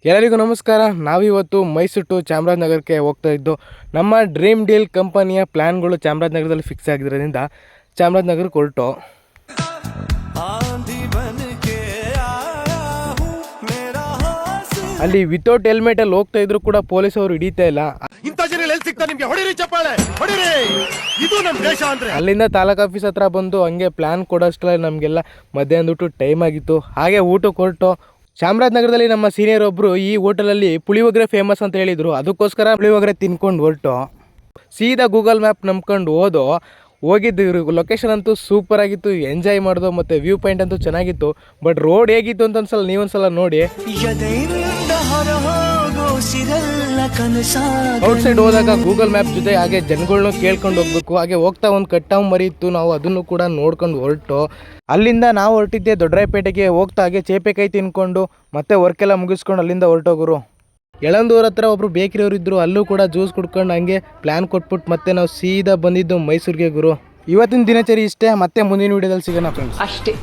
ಎಲ್ಲರಿಗೂ ನಮಸ್ಕಾರ. ನಾವಿವತ್ತು ಮೈಸೂರು ಟು ಚಾಮರಾಜನಗರಕ್ಕೆ ಹೋಗ್ತಾ ಇದ್ದು. ನಮ್ಮ ಡ್ರೀಮ್ ಡೀಲ್ ಕಂಪನಿಯ ಪ್ಲ್ಯಾನ್ಗಳು ಚಾಮರಾಜನಗರದಲ್ಲಿ ಫಿಕ್ಸ್ ಆಗಿರೋದ್ರಿಂದ ಚಾಮರಾಜನಗರಕ್ಕೆ ಹೊರಟು ಅಲ್ಲಿ ವಿತೌಟ್ ಹೆಲ್ಮೆಟಲ್ಲಿ ಹೋಗ್ತಾ ಇದ್ರು ಕೂಡ ಪೊಲೀಸ್ ಅವರು ಹಿಡಿತಾ ಇಲ್ಲ. ಅಲ್ಲಿಂದ ತಾಲೂಕು ಆಫೀಸ್ ಹತ್ರ ಬಂದು ಹಂಗೆ ಪ್ಲ್ಯಾನ್ ಕೊಡೋಷ್ಟರಲ್ಲಿ ನಮಗೆಲ್ಲ ಮಧ್ಯಾಹ್ನದ ಊಟ ಟೈಮ್ ಆಗಿತ್ತು. ಹಾಗೆ ಊಟಕ್ಕೆ ಹೊರಟು ಚಾಮರಾಜನಗರದಲ್ಲಿ ನಮ್ಮ ಸೀನಿಯರ್ ಒಬ್ಬರು ಈ ಹೋಟೆಲಲ್ಲಿ ಪುಳಿಯೋಗರೆ ಫೇಮಸ್ ಅಂತ ಹೇಳಿದರು. ಅದಕ್ಕೋಸ್ಕರ ಪುಳಿಯೋಗರೆ ತಿನ್ಕೊಂಡು ಹೊರಟು ಸೀದಾ ಗೂಗಲ್ ಮ್ಯಾಪ್ ನಂಬ್ಕೊಂಡು ಹೋಗಿದ್ದು. ಲೊಕೇಶನ್ ಅಂತೂ ಸೂಪರ್ ಆಗಿತ್ತು, ಎಂಜಾಯ್ ಮಾಡಿದೋ, ಮತ್ತು ವ್ಯೂ ಪಾಯಿಂಟ್ ಅಂತೂ ಚೆನ್ನಾಗಿತ್ತು. ಬಟ್ ರೋಡ್ ಹೇಗಿತ್ತು ಅಂತ ಒಂದ್ಸಲ ನೀವೊಂದ್ಸಲ ನೋಡಿ. ಔಟ್ಸೈಡ್ ಹೋದಾಗ ಗೂಗಲ್ ಮ್ಯಾಪ್ ಜೊತೆ ಹಾಗೆ ಜನಗಳನ್ನೂ ಕೇಳ್ಕೊಂಡು ಹೋಗ್ಬೇಕು. ಹಾಗೆ ಹೋಗ್ತಾ ಒಂದು ಕಟ್ಟಾವು ಮರಿಯಿತ್ತು, ನಾವು ಅದನ್ನು ಕೂಡ ನೋಡ್ಕೊಂಡು ಹೊರಟು ಅಲ್ಲಿಂದ ನಾವು ಹೊರಟಿದ್ದೆ ದೊಡ್ಡರಾಯಪೇಟೆಗೆ. ಹೋಗ್ತಾ ಹಾಗೆ ಚೇಪೆಕಾಯಿ ತಿನ್ಕೊಂಡು ಮತ್ತೆ ವರ್ಕೆಲ್ಲ ಮುಗಿಸ್ಕೊಂಡು ಅಲ್ಲಿಂದ ಹೊರಟೋಗುರು. ಯಳಂದೂರ ಹತ್ರ ಒಬ್ರು ಬೇಕರಿಯವರು ಇದ್ದರು, ಅಲ್ಲೂ ಕೂಡ ಜ್ಯೂಸ್ ಕುಡ್ಕೊಂಡು ಹಂಗೆ ಪ್ಲ್ಯಾನ್ ಕೊಟ್ಬಿಟ್ಟು ಮತ್ತೆ ನಾವು ಸೀದಾ ಬಂದಿದ್ದು ಮೈಸೂರಿಗೆ ಗುರು. ಇವತ್ತಿನ ದಿನಚರಿ ಇಷ್ಟೇ. ಮತ್ತೆ ಮುಂದಿನ ವಿಡಿಯೋದಲ್ಲಿ ಸಿಗೋಣ ಫ್ರೆಂಡ್ಸ್. ಅಷ್ಟೇ.